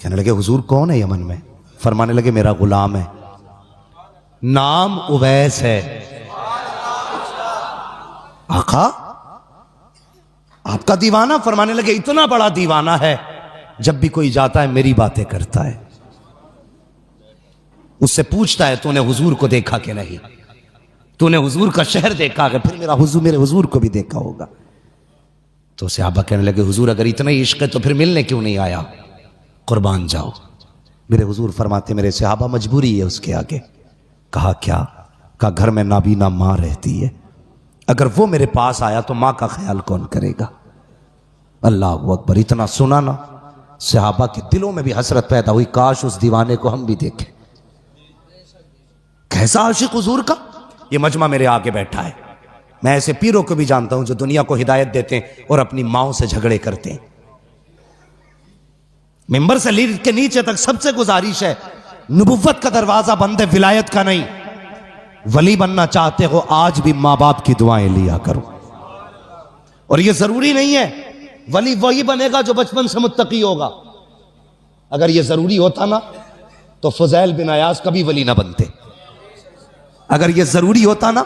कहने लगे हुजूर कौन है यमन में? फरमाने लगे मेरा गुलाम है, नाम उवैस है। आका आपका दीवाना? फरमाने लगे इतना बड़ा दीवाना है, जब भी कोई जाता है मेरी बातें करता है, उससे पूछता है तूने हुजूर को देखा कि नहीं, तूने हुजूर का शहर देखा कि? फिर मेरे हुजूर को भी देखा होगा। तो सहाबा कहने लगे हुजूर अगर इतना ही इश्क है तो फिर मिलने क्यों नहीं आया? कुर्बान जाओ। मेरे हुजूर फरमाते मेरे सहाबा मजबूरी है उसके आगे। कहा क्या? कहा घर में नाबीना मां रहती है, अगर वो मेरे पास आया तो मां का ख्याल कौन करेगा? अल्लाह अकबर। इतना सुना ना, सहाबा के दिलों में भी हसरत पैदा हुई, काश उस दीवाने को हम भी देखें। कैसा आशिक हुजूर का। ये मजमा मेरे आगे बैठा है। मैं ऐसे पीरों को भी जानता हूं जो दुनिया को हिदायत देते हैं और अपनी माओं से झगड़े करते हैं। मिंबर से लीड के नीचे तक सबसे गुजारिश है, नबुव्वत का दरवाजा बंद है, विलायत का नहीं। वली बनना चाहते हो आज भी मां बाप की दुआएं लिया करो। और यह जरूरी नहीं है वली वही बनेगा जो बचपन से मुत्तकी होगा। अगर यह जरूरी होता ना तो फुजैल बिन अयाज कभी वली ना बनते। अगर यह जरूरी होता ना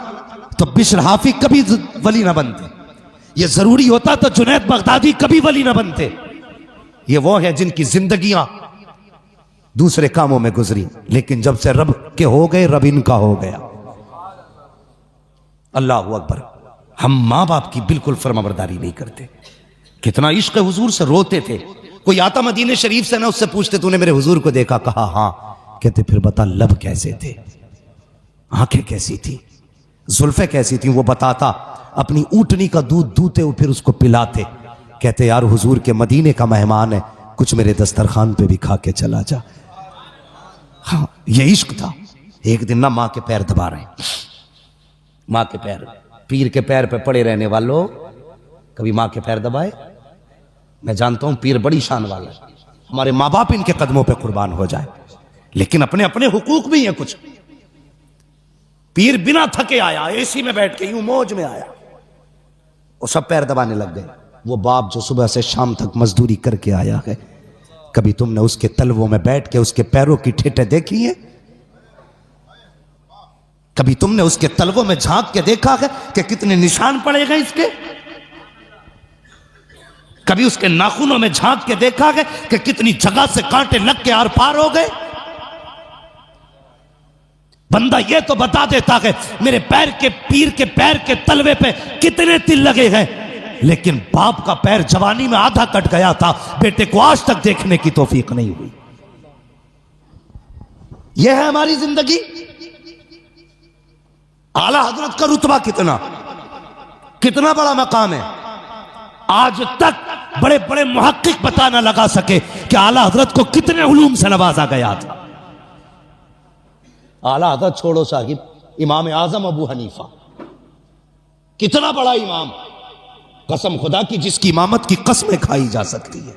तो बिश्र हाफी कभी वली ना बनते। यह जरूरी होता तो जुनैद बगदादी कभी वली ना बनते। ये वो है जिनकी जिंदगियां दूसरे कामों में गुजरी, लेकिन जब से रब के हो गए रब इनका हो गया। अल्लाह अकबर। हम मां बाप की बिल्कुल फर्माबरदारी नहीं करते। कितना इश्क हुजूर से रोते थे। कोई आता मदीने शरीफ से ना, उससे पूछते तूने मेरे हुजूर को देखा? कहा हां। कहते फिर बता लब कैसे थे, आंखें कैसी थी, जुल्फे कैसी थी? वो बताता। अपनी ऊंटनी का दूध दूते हुए फिर उसको पिलाते। कहते यार हुजूर के मदीने का मेहमान है, कुछ मेरे दस्तरखान पे भी खा के चला जा। हाँ ये इश्क था। एक दिन ना मां के पैर दबा रहे, मां के पैर, पीर के पैर पे पड़े रहने वालों कभी मां के पैर दबाए? मैं जानता हूं पीर बड़ी शान वाला है, हमारे मां बाप इनके कदमों पे कुर्बान हो जाए, लेकिन अपने अपने हुकूक भी हैं कुछ। पीर बिना थके आया, एसी में बैठ के यूं मौज में आया, वो सब पैर दबाने लग गए। वो बाप जो सुबह से शाम तक मजदूरी करके आया है, कभी तुमने उसके तलवों में बैठ के उसके पैरों की ठेठे देखी है? कभी तुमने उसके तलवों में झांक के देखा है कि कितने निशान पड़े गए इसके? कभी उसके नाखूनों में झांक के देखा है कि कितनी जगह से कांटे लग के आर पार हो गए? बंदा ये तो बता देता है मेरे पैर के, पीर के पैर के तलवे पे कितने तिल लगे हैं, लेकिन बाप का पैर जवानी में आधा कट गया था, बेटे को आज तक देखने की तौफीक नहीं हुई। यह है हमारी जिंदगी। आला हजरत का रुतबा कितना कितना बड़ा मकाम है। आज तक बड़े बड़े मुहक्किक बता ना लगा सके कि आला हजरत को कितने उलूम से नवाजा गया था। आला हजरत छोड़ो साहिब, इमाम आजम अबू हनीफा कितना बड़ा इमाम, कसम खुदा की जिसकी इमामत की कसमें खाई जा सकती है,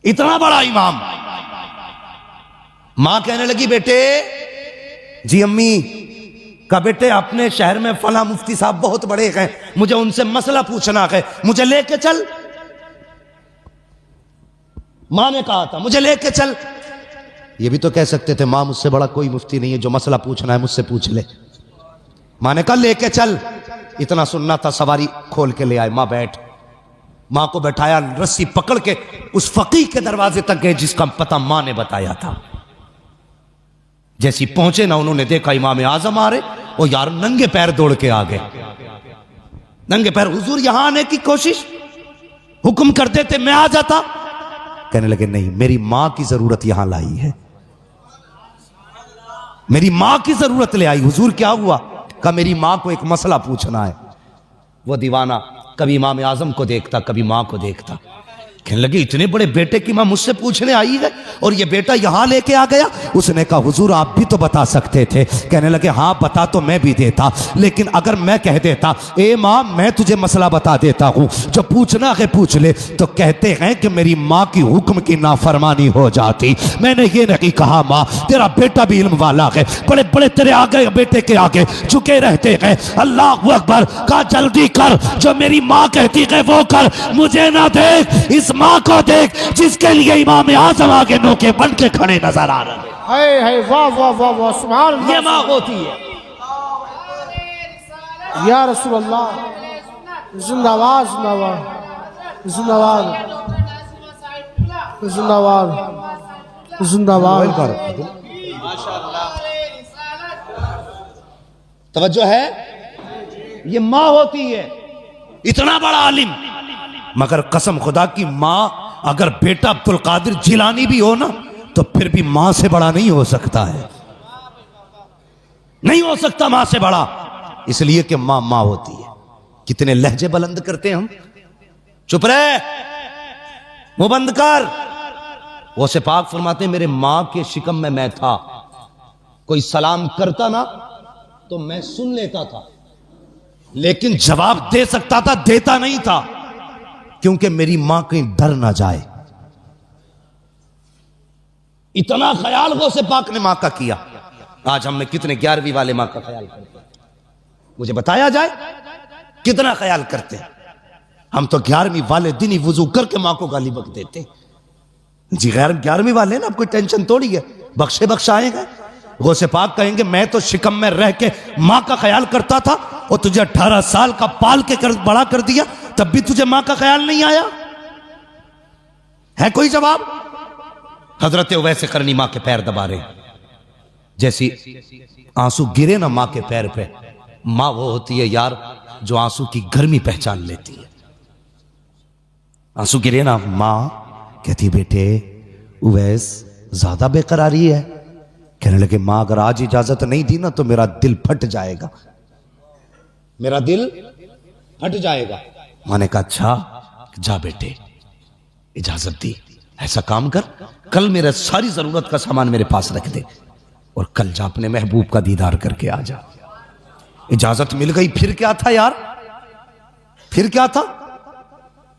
इतना बड़ा इमाम। मां कहने लगी बेटे, जी अम्मी, का बेटे अपने शहर में फला मुफ्ती साहब बहुत बड़े हैं, मुझे उनसे मसला पूछना है, मुझे लेके चल। मां ने कहा था मुझे लेके चल। ये भी तो कह सकते थे मां मुझसे बड़ा कोई मुफ्ती नहीं है, जो मसला पूछना है मुझसे पूछ ले। मां ने कहा लेके चल। इतना सुनना था, सवारी खोल के ले आए। मां बैठ, मां को बैठाया, रस्सी पकड़ के उस फकीह के दरवाजे तक गए जिसका पता मां ने बताया था। जैसी पहुंचे ना, उन्होंने देखा इमाम आजम आ रहे, वो यार नंगे पैर दौड़ के आ गए। नंगे पैर, हुजूर यहां आने की कोशिश, हुक्म कर देते मैं आ जाता। कहने लगे नहीं, मेरी मां की जरूरत यहां लाई है, मेरी मां की जरूरत ले आई। हुजूर क्या हुआ? कहा मेरी मां को एक मसला पूछना है। वो दीवाना कभी इमाम आजम को देखता, कभी मां को देखता। कहने लगे इतने बड़े बेटे की मां मुझसे पूछने आई है और ये बेटा यहां लेके आ गया। उसने कहा हुजूर आप भी तो बता सकते थे। कहने लगे हाँ बता तो मैं भी देता, लेकिन अगर मैं कह देता ए मां मैं तुझे मसला बता देता हूं, जो पूछना है पूछ ले, तो कहते हैं कि मेरी मां की हुक्म की नाफरमानी हो जाती। मैंने ये नहीं कहा मां तेरा बेटा भी इल्म वाला है, बड़े बड़े तेरे आगे बेटे के आगे झुके रहते हैं। अल्लाह अकबर। कहा जल्दी कर, जो मेरी मां कहती है वो कर, मुझे ना देख। इस माँ को देख जिसके लिए इमाम आजम आगे नोके बन के खड़े नजर आ रहे हैं। है वाह वाह वाह वाह सुभान अल्लाह। ये माँ होती है। या रसूल अल्लाह जिंदाबाद जिंदाबाद जिंदाबाद जिंदाबाद जिंदाबाद। तवज्जो है, ये माँ होती है। इतना बड़ा आलिम, मगर कसम खुदा की माँ अगर बेटा अब्दुल कादिर जिलानी भी हो ना तो फिर भी मां से बड़ा नहीं हो सकता है, नहीं हो सकता मां से बड़ा, इसलिए कि मां मां होती है। कितने लहजे बुलंद करते हैं हम। चुप रहे, मुंह बंद कर। वो से पाक फरमाते मेरे मां के शिकम में मैं था, कोई सलाम करता ना तो मैं सुन लेता था, लेकिन जवाब दे सकता था, देता नहीं था, क्योंकि मेरी मां कहीं डर ना जाए। इतना ख्याल गौसे पाक ने मां का किया। आज हमने कितने 11वीं वाले मां का ख्याल करते हैं, मुझे बताया जाए कितना ख्याल करते हैं। हम तो 11वीं वाले दिन ही वुजू करके मां को गाली बक देते जी। 11वीं वाले ना, अब कोई टेंशन थोड़ी है, बख्शे बख्शाएंगे। गौसे पाक कहेंगे मैं तो शिकम में रह के मां का ख्याल करता था और तुझे 18 साल का पाल के बड़ा कर दिया, तब भी तुझे मां का ख्याल नहीं आया है? कोई जवाब? हजरत वैसे करनी मां के पैर दबा रहे, जैसी आंसू गिरे ना मां के पैर पे, मां वो होती है यार जो आंसू की गर्मी पहचान लेती है। आंसू गिरे ना, मां कहती बेटे उवैस ज्यादा बेकरारी है। कहने लगे मां अगर आज इजाजत नहीं दी ना तो मेरा दिल फट जाएगा, मेरा दिल फट जाएगा। मां ने कहा अच्छा जा बेटे, इजाजत दी। ऐसा काम कर, कल मेरा सारी जरूरत का सामान मेरे पास रख दे और कल जा अपने महबूब का दीदार करके आ जा। इजाजत मिल गई, फिर क्या था यार, फिर क्या था?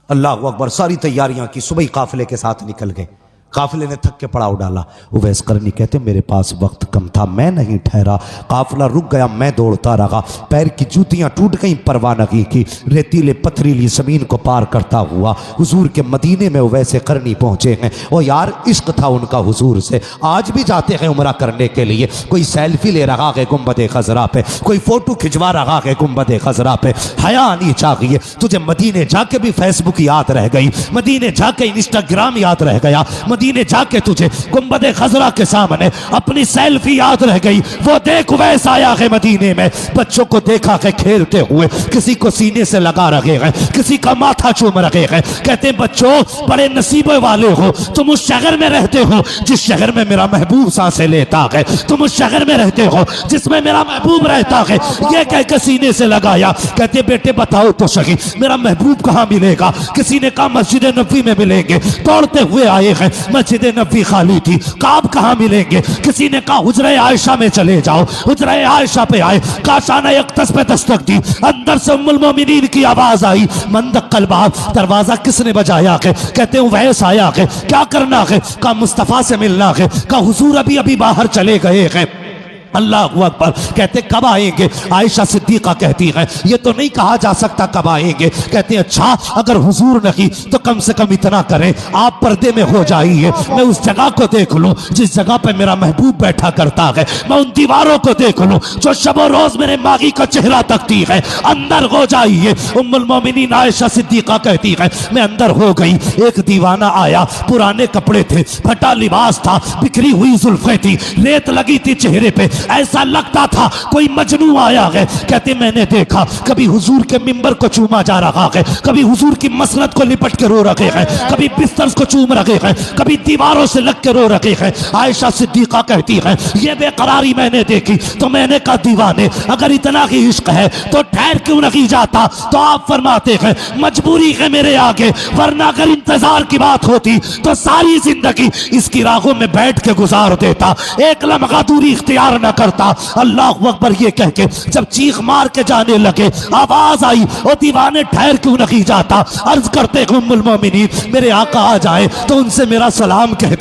अल्लाह अकबर। सारी तैयारियां की, सुबह काफिले के साथ निकल गए। काफिले ने थक के पड़ाव डाला। उवैस करनी कहते मेरे पास वक्त कम था, मैं नहीं ठहरा, काफिला रुक गया, मैं दौड़ता रहा, पैर की जूतियां टूट गई, परवाह नहीं की, रेतीले पथरीली जमीन को पार करता हुआ हुजूर के मदीने में उवैसे करनी पहुंचे हैं। और यार इश्क था उनका हुजूर से। आज भी जाते हैं उमरा करने के लिए, कोई सेल्फी ले रहा है गुंबद खजरा पे, कोई फोटो खिंचवा रहा है गुंबद खजरा पे। हया आनी चाहिए तुझे, मदीने जाके भी फेसबुक याद रह गई, मदीने जाके इंस्टाग्राम याद रह गया, मदीने जाके तुझे गुंबद खजरा के सामने अपनी सेल्फी याद रह गई। वो देख वैसा आया है मदीने में, बच्चों को देखा है खेलते हुए, किसी को सीने से लगा रखे हैं, किसी का माथा चूम रखे हैं। कहते बच्चों बड़े नसीबे वाले हो, तुम उस शहर में रहते हो जिस शहर में मेरा महबूब सांसें लेता है, तुम उस शहर में रहते हो जिसमें मेरा महबूब रहता है। ये कह के सीने से लगाया। कहते बेटे बताओ तो सही मेरा महबूब कहाँ मिलेगा? किसी ने कहा मस्जिद नबी में मिलेंगे, दौड़ते हुए आए हैं, मस्जिद नबी खाली थी, काब कहाँ मिलेंगे? किसी ने कहा हुजरे आयशा में चले जाओ, हुजरे आयशा पे आए, काशाना यक्तस पे दस्तक दी, अंदर से उम्मुल मोमिनीन की आवाज आई, मंदक कलबाब, दरवाजा किसने बजाया है? कहते हैं वैस आया है, क्या करना है? कहा मुस्तफा से मिलना है। कहा हुजूर अभी अभी बाहर चले गए हैं। अल्लाह अकबर। कहते कब आएंगे? आयशा सिद्दीका कहती है ये तो नहीं कहा जा सकता कब आएंगे। कहते अच्छा अगर हुजूर नहीं तो कम से कम इतना करें आप पर्दे में हो जाइए, मैं उस जगह को देख लूं जिस जगह पे मेरा महबूब बैठा करता है, मैं उन दीवारों को देख लूं जो शबो रोज मेरे मागी का चेहरा तकती है, अंदर हो जाइए। उम्मुल मोमिनीन आयशा सिद्दीका कहती है मैं अंदर हो गई, एक दीवाना आया, पुराने कपड़े थे, फटा लिबास था, बिखरी हुई जुल्फें थी, रेत लगी थी चेहरे पे, ऐसा लगता था कोई मजनू आया है। कहते मैंने देखा कभी हुजूर के मिंबर को चूमा जा रहा है, कभी हुजूर की मसनद को लिपट के रो रखे हैं, कभी बिस्तर को चूम रखे हैं, कभी दीवारों से लग के रो रखे हैं। आयशा सिद्दीका कहती है ये बेकरारी मैंने देखी तो मैंने कहा दीवाने अगर इतना ही इश्क है तो ठहर क्यों नहीं जाता? तो आप फरमाते हैं मजबूरी है मेरे आगे, वरना अगर इंतजार की बात होती तो सारी जिंदगी इसकी राहों में बैठ के गुजार देता, एक लम्हा दूरी इख्तियार न करता। अल्लाह अकबर ये कह के जब चीख मार के जाने लगे, आवाज आई, ओ दीवाने ठहर क्यों नहीं जाता? अर्ज करते उम्मुल मोमिनीन, मेरे आका आ जाए तो उनसे मेरा सलाम कह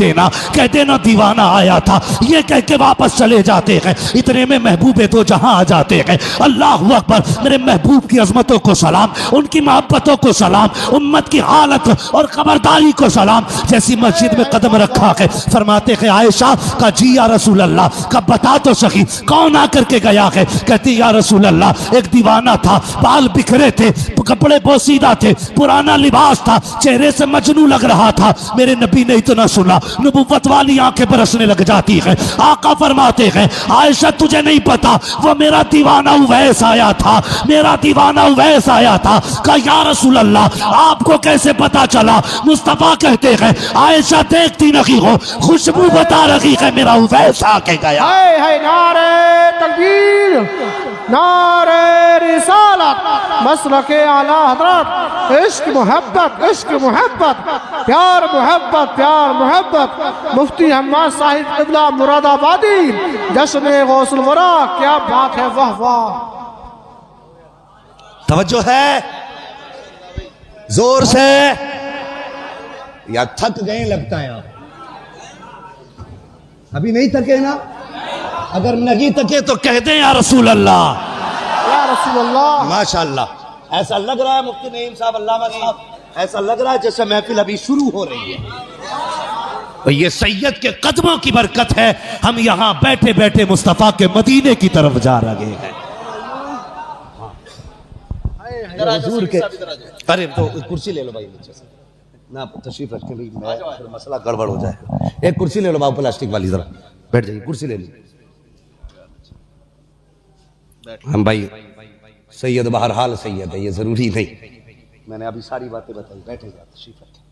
देना दीवाना आया था। ये कह के वापस चले जाते हैं। इतने में महबूबे तो जहां आ जाते हैं। अल्लाह अकबर, मेरे महबूब की अजमतों को सलाम, उनकी मोहब्बतों को सलाम, उम्मत की हालत और खबरदारी को सलाम। जैसी मस्जिद में कदम रखा है, फरमाते हैं आयशा का जी या रसूल अल्लाह, कब बता तो सही कौन आकर के गया है? कहती या रसूल अल्लाह, एक दीवाना था, बाल बिखरे थे, कपड़े पोसीदा थे, पुराना लिबास था, चेहरे से मजनू लग रहा था। मेरे नबी ने इतना सुना, नबुव्वत वाली आंखें बरसने लग जाती है। आका फरमाते हैं आयशा तुझे नहीं पता, वो मेरा दीवाना उवैस आया था, मेरा दीवाना उवैस आया था। कहा या रसूल अल्लाह, आपको कैसे पता चला? मुस्तफा कहते हैं आयशा देखती नहीं हो, खुशबू बता रही है मेरा उवैस आके गया। हाय हाय, नारे तकबीर, नारे रिसालत, मसलके आला हजरत, इश्क मोहब्बत, इश्क मोहब्बत, प्यार मोहब्बत, प्यार मोहब्बत। मुफ्ती हम्माद साहिब क़िबला मुरादाबादी, जश्न गौसुल वरा, क्या बात है, वाह वाह। तवज्जो है, जोर से, या थक गए लगता है आप? अभी नहीं थके ना? अगर नहीं थके तो कह दें या रसूल अल्लाह, या रसूल अल्लाह। माशाअल्लाह। ऐसा लग रहा है मुफ्ती नईम साहब, अल्लामा साहब, ऐसा लग रहा है जैसे महफिल अभी शुरू हो रही है। तो ये सैयद के कदमों की बरकत है, हम यहां बैठे बैठे मुस्तफा के मदीने की तरफ जा रहे हैं। हुजूर के, अरे तो कुर्सी ले लो भाई नीचे से ना, तशरीफ रखें भाई, मैं फिर मसला गड़बड़ हो जाए। एक कुर्सी ले लो बाबू, प्लास्टिक वाली, जरा बैठ जाइए, कुर्सी ले लीजिए। हम भाई सैयद बहरहाल सैयद है, ये जरूरी नहीं, मैंने अभी सारी बातें बताई। बैठे जा, तशरीफ रखें,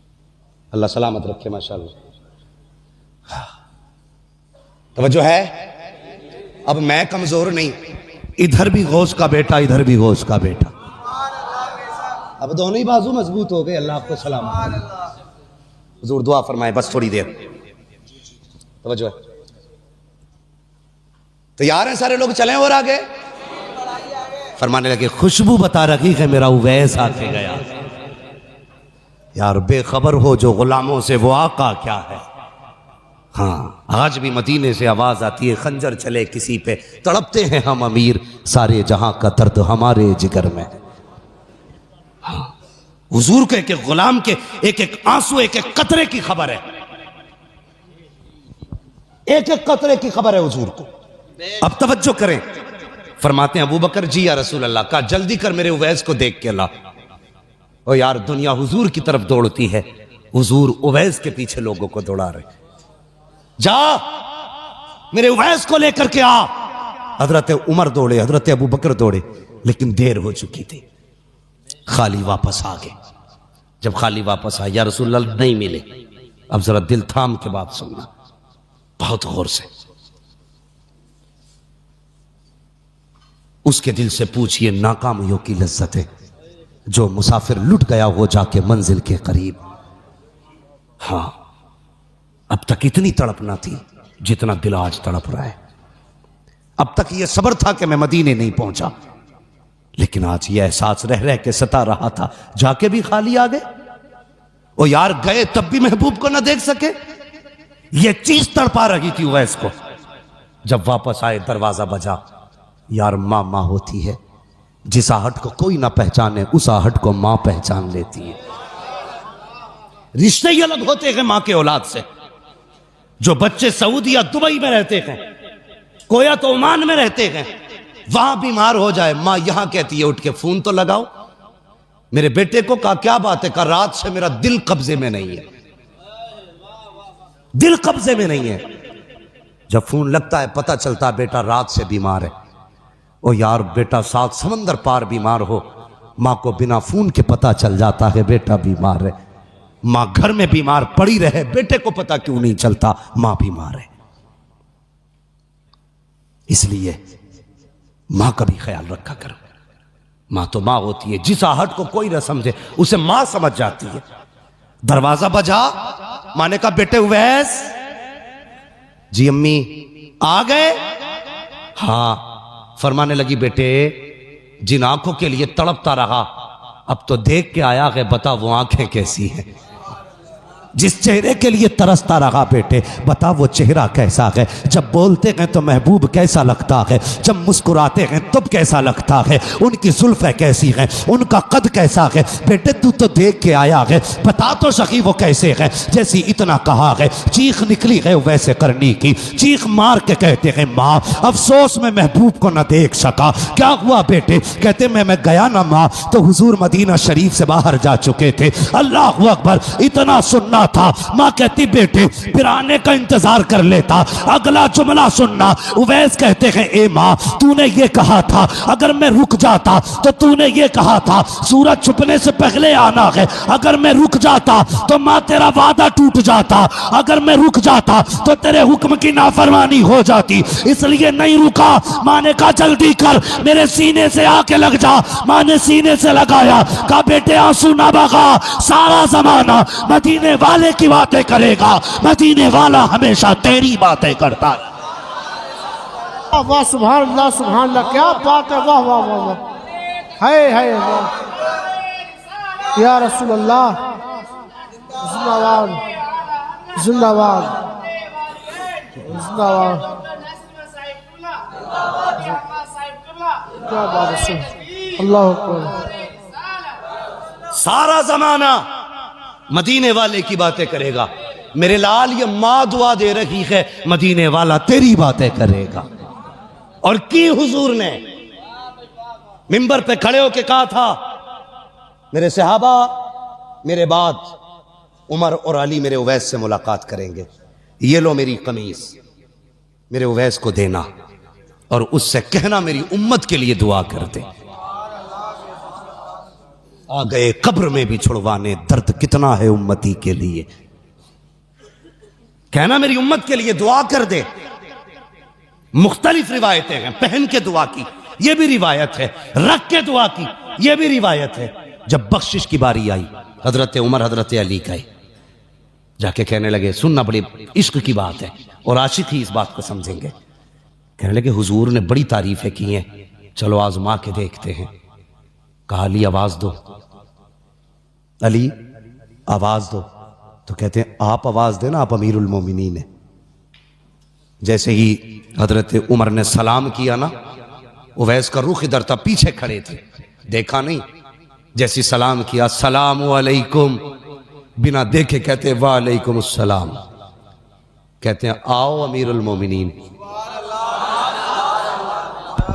अल्लाह सलामत रखे माशाअल्लाह। तवज्जो है, अब मैं कमजोर नहीं, इधर भी गौस का बेटा, इधर भी गौस का बेटा, अब दोनों ही बाजू मजबूत हो गए। अल्लाह आपको सलामत। हुजूर दुआ फरमाए बस थोड़ी देर, तवज्जो है। तैयार हैं सारे लोग, चलें और आगे? फरमाने लगे खुशबू बता रही है मेरा उवैस आके गया। यार बेखबर हो जो गुलामों से, वो आका क्या है। हाँ, आज भी मदीने से आवाज आती है, खंजर चले किसी पे, तड़पते हैं हम अमीर, सारे जहां का दर्द हमारे जिगर में। हाँ, हुजूर के एक एक गुलाम के एक एक आंसू, एक एक कतरे की खबर है, एक एक कतरे की खबर है हुजूर को। अब तवज्जो करें, फरमाते हैं अबू बकर जी या रसूल अल्लाह, का जल्दी कर मेरे उवैस को देख के ला। ओ यार, दुनिया हुजूर की तरफ दौड़ती है, हुजूर उवैस के पीछे लोगों को दौड़ा रहे। जा मेरे उवैस को लेकर के आ। हजरत उमर दौड़े, हजरत अबू बकर दौड़े, लेकिन देर हो चुकी थी, खाली वापस आ गए। जब खाली वापस आया, या रसूल अल्लाह नहीं मिले। अब जरा दिल थाम के बात सुनना, बहुत गौर से। उसके दिल से पूछिए नाकामियों की लज्जत है, जो मुसाफिर लुट गया हो जाके मंजिल के करीब। हाँ, अब तक इतनी तड़प ना थी जितना दिल आज तड़प रहा है। अब तक यह सब्र था कि मैं मदीने नहीं पहुंचा, लेकिन आज यह एहसास रह रह के सता रहा था, जाके भी खाली आ गए। ओ यार, गए तब भी महबूब को ना देख सके, यह चीज तड़पा रही थी उवैस को। जब वापस आए, दरवाजा बजा। यार, मां होती है, जिस आहट को कोई ना पहचाने उस आहट को मां पहचान लेती है। रिश्ते ही अलग होते हैं मां के औलाद से। जो बच्चे सऊदी या दुबई में रहते हैं, कोया तो ओमान में रहते हैं, वहां बीमार हो जाए, मां यहां कहती है उठ के फोन तो लगाओ। मेरे बेटे को कहा क्या बात है? कहा रात से मेरा दिल कब्जे में नहीं है, दिल कब्जे में नहीं है। जब फोन लगता है पता चलता है बेटा रात से बीमार है। ओ यार, बेटा 7 समंदर पार बीमार हो, मां को बिना फोन के पता चल जाता है बेटा बीमार है। मां घर में बीमार पड़ी रहे, बेटे को पता क्यों नहीं चलता मां बीमार है। इसलिए मां का भी ख्याल रखा करो। मां तो मां होती है, जिस आहट को कोई न समझे उसे मां समझ जाती है। दरवाजा बजा, मां ने कहा बेटे उवैस जी। अम्मी आ गए? हाँ, फरमाने लगी बेटे जिन आंखों के लिए तड़पता रहा अब तो देख के आया है, बता वो आंखें कैसी हैं। जिस चेहरे के लिए तरसता रहा बेटे बता वो चेहरा कैसा है। जब बोलते हैं तो महबूब कैसा लगता है, जब मुस्कुराते हैं तब कैसा लगता है, उनकी जुल्फें कैसी हैं, उनका कद कैसा है। बेटे तू तो देख के आया है, बता तो सही वो कैसे है। जैसी इतना कहा है चीख निकली है वैसे करनी की, चीख मार के कहते हैं माँ अफसोस में महबूब को न देख सका। क्या हुआ बेटे? कहते मैं गया ना माँ तो हुजूर मदीना शरीफ से बाहर जा चुके थे। अल्लाह अकबर, इतना सुनना था। माँ कहती बेटे फिर आने का इंतजार कर लेता, अगला जुमला सुनना। उवैस कहते हैं ए माँ तूने ये कहा था अगर मैं रुक जाता, तो तूने ये कहा था सूरज छुपने से पहले आना है। अगर मैं रुक जाता तो माँ तेरा वादा टूट जाता, अगर मैं रुक जाता तो तेरे हुक्म की नाफरमानी हो जाती, इसलिए नहीं रुका। माँ ने कहा जल्दी कर, मेरे सीने से आके लग जा। माँ ने सीने से लगाया, कहा बेटे आंसू ना बहा, सारा जमाना मदीने वाले की बातें करेगा, मदीने वाला हमेशा तेरी बातें करता है। वाह सुभान अल्लाह, क्या बात है, वाह वाह वाह वाह, है वाह या रसूल अल्लाह, जिंदाबाद जिंदाबाद जिंदाबाद। क्या बात है, अल्लाह अकबर। सारा जमाना मदीने वाले की बातें करेगा। मेरे लाल ये माँ दुआ दे रही है मदीने वाला तेरी बातें करेगा। और की हुजूर ने मिंबर पे खड़े होके कहा था मेरे सहाबा मेरे बाद उमर और अली मेरे उवैस से मुलाकात करेंगे, ये लो मेरी कमीज मेरे उवैस को देना और उससे कहना मेरी उम्मत के लिए दुआ कर दे। आ गए कब्र में भी छुड़वाने, दर्द कितना है उम्मती के लिए, कहना मेरी उम्मत के लिए दुआ कर दे। मुख्तलिफ रिवायतें हैं, पहन के दुआ की यह भी रिवायत है, रख के दुआ की यह भी रिवायत है। जब बख्शिश की बारी आई हजरत उमर हजरत अली गए, जाके कहने लगे सुनना बड़ी इश्क की बात है और आशिक ही इस बात को समझेंगे। कहने लगे हुजूर ने बड़ी तारीफें की हैं, चलो आजमा के देखते हैं। कहा अली आवाज दो, अली आवाज दो। तो कहते हैं आप आवाज देना, आप अमीरुल मोमिनीन है। जैसे ही हजरत उमर ने सलाम किया ना, उवैस का रुख इधर था, पीछे खड़े थे, देखा नहीं। जैसी सलाम किया सलाम अलैकुम, बिना देखे कहते वालेकुम अस्सलाम। कहते हैं आओ अमीरुल मोमिनीन।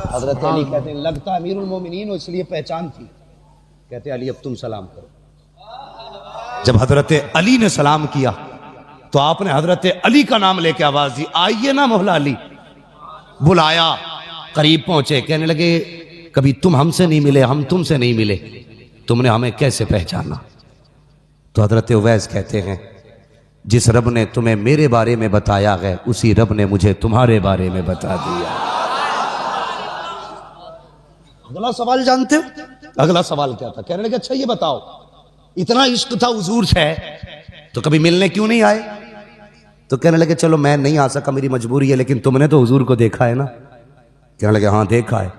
हजरत अली कहते हैं लगता अमीरुल मोमिनीन हो इसलिए पहचान थी। कहते अली अब तुम सलाम करो। जब हजरत अली ने सलाम किया तो आपने हजरत अली का नाम लेके आवाज दी, आइए ना मौला अली। बुलाया, करीब पहुंचे, कहने लगे कभी तुम हमसे नहीं मिले, हम तुमसे नहीं मिले, तुमने हमें कैसे पहचाना? तो हजरत उवैस कहते हैं जिस रब ने तुम्हें मेरे बारे में बताया है उसी रब ने मुझे तुम्हारे बारे में बता दिया। अगला सवाल जानते हो? अगला सवाल क्या था? कहने लगे अच्छा ये बताओ इतना इश्क था हुजूर से तो कभी मिलने क्यों नहीं आए? तो कहने लगे चलो मैं नहीं आ सका, मेरी मजबूरी है, लेकिन तुमने तो हुजूर को देखा है ना? कहने लगे हाँ देखा है।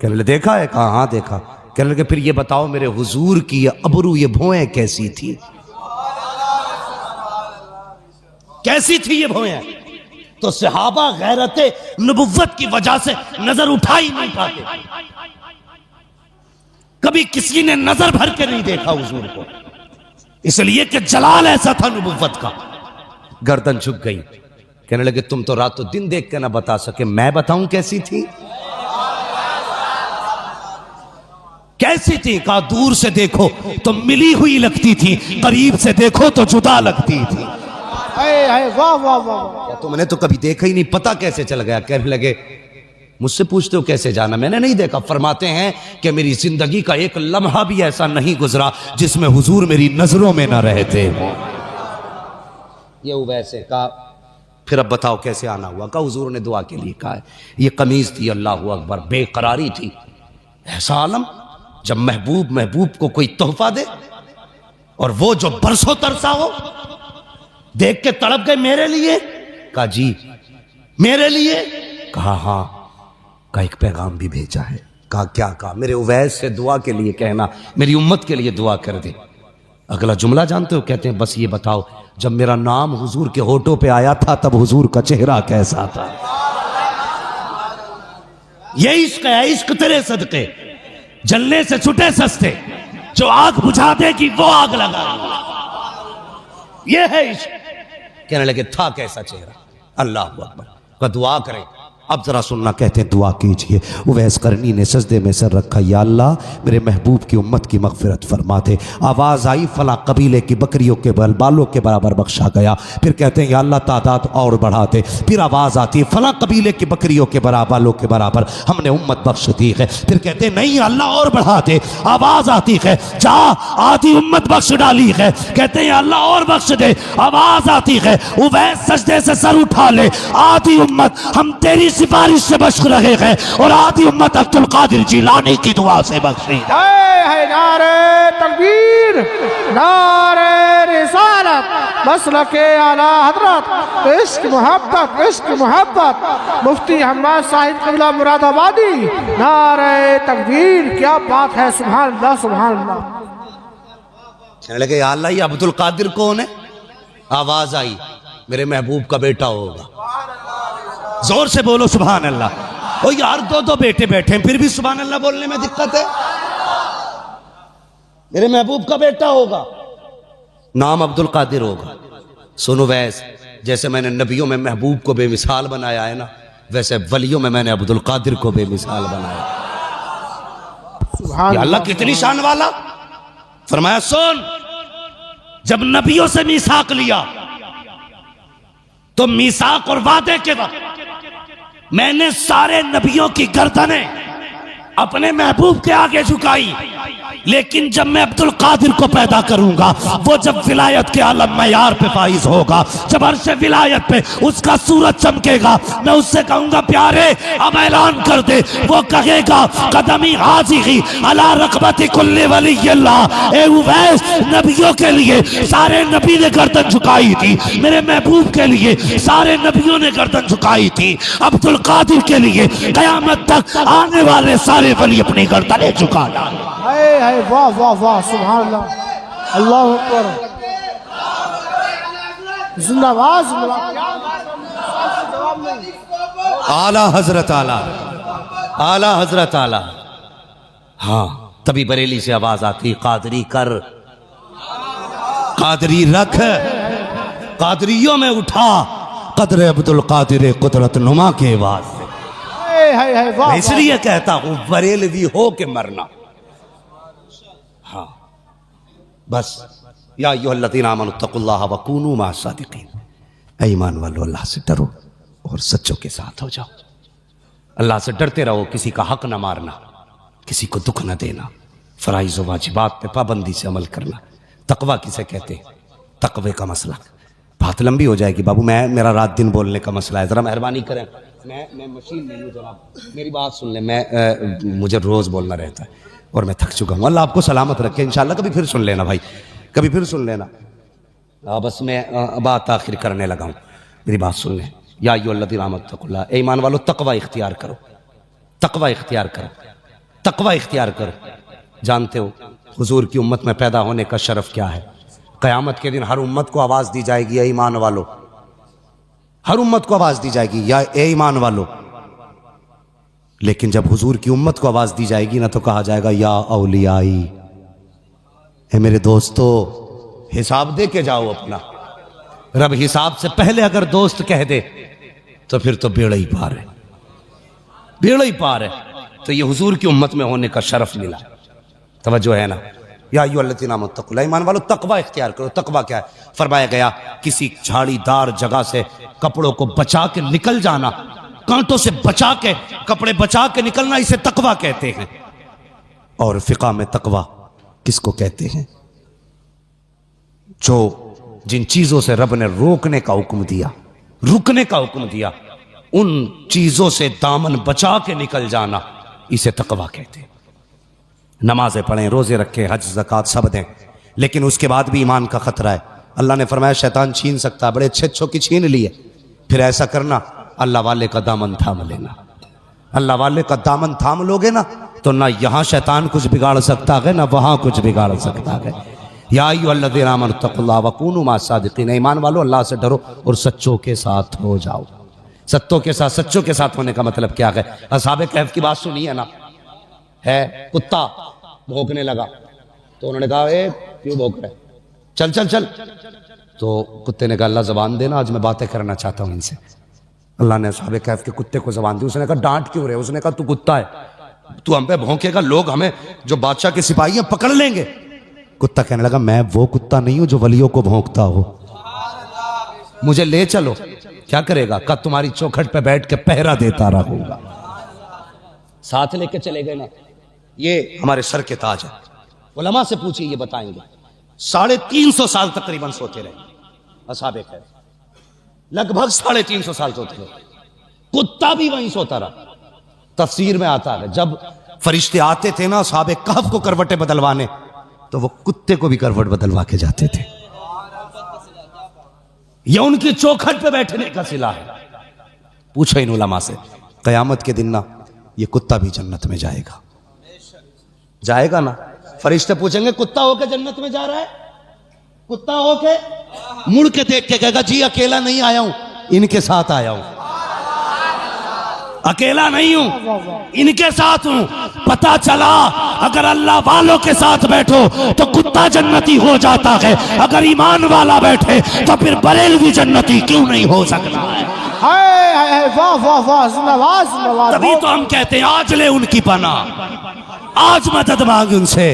कहने लगे देखा है? कहा हाँ देखा। कहने लगे फिर ये बताओ मेरे हुजूर की ये अबरू ये भौएं कैसी थी? कैसी थी ये भौएं? तो सहाबा गैरते नबुव्वत की वजह से नजर उठा ही नहीं पाते, कभी किसी ने नजर भर के नहीं देखा हुजूर को, इसलिए कि जलाल ऐसा था नबुव्वत का। गर्दन झुक गई। कहने लगे तुम तो रातों दिन देख के ना बता सके, मैं बताऊं कैसी थी? कैसी थी? कहा दूर से देखो तो मिली हुई लगती थी, करीब से देखो तो जुदा लगती थी। वाह वाह वाह, तुमने तो कभी देखा ही नहीं, पता कैसे चल गया? कहने लगे मुझसे पूछते हो कैसे जाना? मैंने नहीं देखा। फरमाते हैं कि मेरी जिंदगी का एक लम्हा भी ऐसा नहीं गुजरा जिसमें हुजूर मेरी नजरों में ना रहते हो। ये वैसे कहा फिर अब बताओ कैसे आना हुआ? कहा हुजूर ने दुआ के लिए कहा है। ये कमीज थी, अल्लाह अकबर, बेकरारी थी। ऐसा आलम जब महबूब को कोई तोहफा दे और वो जो बरसों तरसा हो, देख के तड़प गए मेरे लिए? कहा जी मेरे लिए? कहा हाँ। का एक पैगाम भी भेजा है। कहा क्या कहा? मेरे उवैस से दुआ के लिए कहना, मेरी उम्मत के लिए दुआ कर दे। अगला जुमला जानते हो? कहते हैं बस ये बताओ, जब मेरा नाम हुजूर के होठों पे आया था तब हुजूर का चेहरा कैसा था? ये इश्क है, इश्क तेरे सदके जलने से छुटे सस्ते, जो आग बुझा देगी वो आग लगा, ये है इश्क। कहने लगे था कैसा चेहरा? अल्लाह अकबर। का दुआ करें। अब जरा सुनना, कहते हैं दुआ कीजिए। उवैस करनी ने सजदे में सर रखा, या अल्लाह मेरे महबूब की उम्मत की मगफिरत फरमा दे। आवाज़ आई, फला कबीले की बकरियों के बालों के बराबर बख्शा गया। फिर कहते हैं या अल्लाह तादाद और बढ़ा दे। फिर आवाज़ आती है, फला कबीले की बकरियों के बालों के बराबर हमने उम्मत बख्श दी है। फिर कहते हैं नहीं अल्लाह और बढ़ा दे। आवाज़ आती है, जा आधी उम्मत बख्श डाली है। कहते हैं अल्लाह और बख्श दे। आवाज़ आती है, उवैस सजदे से सर उठा ले, आधी उम्मत हम तेरी सिफारिश से बख्श रहे हैं और आधी उम्मत अब्दुल कादिर जिलानी की दुआ से बख्शी। है नारे तकबीर, नारे रिसालत, मसलके आला हजरत, इश्क मोहब्बत, इश्क मोहब्बत, मुफ्ती हम्माद साहिब क़िबला मुरादाबादी। नारे तकबीर, क्या बात है, सुभान अल्लाह सुभान अल्लाह। कहने लगे या अल्लाह ये अब्दुल कादिर कौन है? आवाज आई, मेरे महबूब का बेटा होगा। जोर से बोलो सुभान अल्लाह। ओ यार दो बेटे बैठे हैं फिर भी सुभान अल्लाह बोलने में दिक्कत है। मेरे महबूब का बेटा होगा, नाम अब्दुल कादिर होगा। सुनो वैस, जैसे मैंने नबियों में महबूब को बेमिसाल बनाया है ना, वैसे वलियों में मैंने अब्दुल कादिर को बेमिसाल बनाया। या अल्लाह कितनी शान वाला। फरमाया सुन, जब नबियों से मीसाक लिया तो मीसाक और वादे के वक्त मैंने सारे नबियों की गर्दनें अपने महबूब के आगे झुकाई, लेकिन जब मैं अब्दुल कादिर को पैदा करूंगा, वो जब विलायत के आलम मयार पे फाइज होगा, जब अर्श विलायत पे उसका सूरज चमकेगा, मैं उससे कहूंगा प्यारे अब ऐलान कर दे। वो कहेगा कदमी हाज़िही अला रक़बती कुल्ली वलिय्यिल्लाह। ए उवैस, नबियों के लिए सारे नबी ने गर्दन झुकाई थी, मेरे महबूब के लिए सारे नबियों ने गर्दन झुकाई थी, अब्दुल कादिर के लिए कयामत तक आने वाले सारे वली अपनी गर्दनें झुका डालें। वाह वाह वाह, सुभान अल्लाह, अल्लाहु अकबर, जिंदाबाद जिंदाबाद। आला हजरत आला, आला हजरत आला। हाँ, तभी बरेली से आवाज आती, कादरी कर, कादरी रख, कादरियों में उठा कदर अब्दुल कादिर कुदरत नुमा के आवाज से। इसलिए कहता हूं बरेलवी हो के मरना। हाँ बस, या अय्युहल्लज़ीना आमनुत्तक़ुल्लाह व कूनू मअस-सादिक़ीन। ऐ ईमान वालों, अल्लाह से डरो और सच्चों के साथ हो जाओ। अल्लाह से डरते रहो, किसी का हक ना मारना, किसी को दुख ना देना, फराइज़ व वाजिबात पे पाबंदी से अमल करना। तकवा किसे कहते हैं? तकवे का मसला बात लंबी हो जाएगी बाबू, मेरा रात दिन बोलने का मसला है, जरा मेहरबानी करें। मैं मशीन नहीं हूँ जनाब, मेरी बात सुन लें। मुझे रोज बोलना रहता है और मैं थक चुका हूँ। अल्लाह आपको सलामत रखे इंशाल्लाह। कभी फिर सुन लेना भाई, कभी फिर सुन लेना। बस मैं बात आखिर करने लगा हूँ, मेरी बात सुन लें। या अय्युहल्लज़ीना आमनुत्तक़ुल्लाह, ए ईमान वालों तकवा इख्तियार करो, तकवा इख्तियार करो, तकवा इख्तियार करो। जानते हो हुजूर की उम्मत में पैदा होने का शरफ क्या है? क़यामत के दिन हर उम्मत को आवाज दी जाएगी, ए ईमान वालों, हर उम्मत को आवाज दी जाएगी, या ए ईमान वालों। लेकिन जब हुजूर की उम्मत को आवाज दी जाएगी ना, तो कहा जाएगा या औलियाई, है मेरे दोस्तों, हिसाब दे के जाओ अपना। रब हिसाब से पहले अगर दोस्त कह दे तो फिर तो बेड़ा ही पार है, बेड़ा ही पार है। तो ये हुजूर की उम्मत में होने का शरफ मिला। तवज्जो है ना? या अय्युहल्लज़ीना आमनुत्तक़ुल्लाह, ईमान वालों तकवा इख्तियार करो। तकवा क्या है? फरमाया गया किसी झाड़ीदार जगह से कपड़ों को बचा के निकल जाना, कांटों से बचा के, कपड़े बचा के निकलना, इसे तकवा कहते हैं। और फिक़ा में तकवा किसको कहते हैं? जो जिन चीजों से रब ने रोकने का हुक्म दिया, रुकने का हुक्म दिया, उन चीजों से दामन बचा के निकल जाना, इसे तकवा कहते हैं। नमाजें पढ़ें, रोजे रखें, हज ज़कात सब दें, लेकिन उसके बाद भी ईमान का खतरा है। अल्लाह ने फरमाया शैतान छीन सकता है, बड़े अच्छे अच्छों की छीन लिए। फिर ऐसा करना, अल्लाह वाले का दामन थाम लेना। अल्लाह वाले का दामन थाम लोगे ना तो ना यहाँ शैतान कुछ बिगाड़ सकता है ना वहाँ कुछ बिगाड़ सकता है। या अय्युहल्लज़ीना आमनू तक़ुल्लाह व कूनू मअस सादिक़ीन, ईमान वालो अल्लाह से डरो और सच्चों के साथ हो जाओ। सच्चों के साथ होने का मतलब क्या है? असहाबे कहफ की बात सुनी है ना, है कुत्ता भौंकने लगा तो उन्होंने कहा ए क्यों भौंक रहे, चल चल चल। तो कुत्ते ने कहा अल्लाह ज़बान देना, आज मैं बातें करना चाहता हूँ इनसे। अल्लाह ने असहाबे कहफ के कुत्ते को ज़बान दी। उसने कहा डांट क्यों रहे? उसने कहा तू कुत्ता है, तू हम पे भौंकेगा, लोग हमें जो बादशाह के सिपाही हैं पकड़ लेंगे। कुत्ता कहने लगा मैं वो कुत्ता नहीं हूं जो वलियों को भौंकता हो, मुझे ले चलो। क्या करेगा? का तुम्हारी चौखट पे बैठ के पहरा देता रहूंगा। साथ लेके चले गए ना। ये हमारे सर के ताज है, उलमा से पूछिए ये बताएंगे। 350 साल तकरीबन सोते रहे असहाबे कहफ, लगभग 350 साल सोते रहे। कुत्ता भी वहीं सोता रहा। तफसीर में आता है जब फरिश्ते आते थे ना असहाबे कहफ को करवटें बदलवाने तो वो कुत्ते को भी करवट बदलवा के जाते थे। ये उनकी चौखट पे बैठने का सिला है। पूछो इन उलमा से, कयामत के दिन ना ये कुत्ता भी जन्नत में जाएगा, जाएगा ना। फरिश्ते पूछेंगे कुत्ता होके जन्नत में जा रहा है? कुत्ता होके मुड़ के देख के कहेगा जी अकेला नहीं आया हूं, इनके साथ आया हूं, अकेला नहीं हूं, इनके साथ हूं। पता चला अगर अल्लाह वालों के साथ बैठो तो कुत्ता जन्नती हो जाता है, अगर ईमान वाला बैठे तो फिर बरेलवी जन्नती क्यों नहीं हो सकता है? वाह वाह वाह, जिंदाबाद जिंदाबाद। तभी तो हम कहते हैं आज ले उनकी पना, आज मदद मांग उनसे,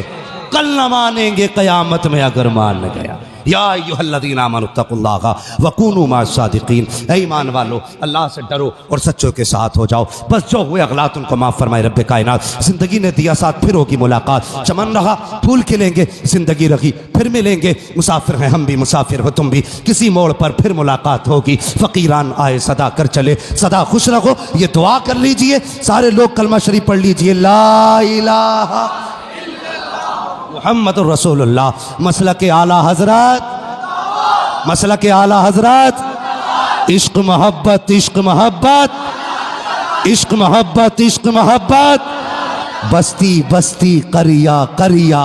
कल न मानेंगे कयामत में अगर मान गया। या अय्युहल्लज़ीना आमनू तक़ुल्लाह व कूनू मअस सादिक़ीन, ईमान वालो अल्लाह से डरो और सच्चों के साथ हो जाओ। बस जो हुए अगलात उनको माफ़ फरमाए रब्बे कायनात। जिंदगी ने दिया साथ फिर होगी मुलाकात, चमन रहा फूल खिलेंगे, जिंदगी रही फिर मिलेंगे। मुसाफिर हैं हम भी, मुसाफिर हो तुम भी, किसी मोड़ पर फिर मुलाकात होगी। फ़कीरान आए सदा कर चले, सदा खुश रहो ये दुआ कर लीजिए। सारे लोग कलमा शरीफ पढ़ लीजिए, ला इलाहा मुहम्मद रसूलुल्लाह। मसलक आला हजरत, मसलक आला हजरत, इश्क मोहब्बत इश्क मोहब्बत, इश्क मोहब्बत इश्क मोहब्बत, बस्ती बस्ती करिया करिया।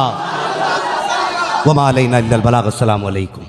वमा अलैना इल्लल बलाग। अस्सलामु अलैकुम।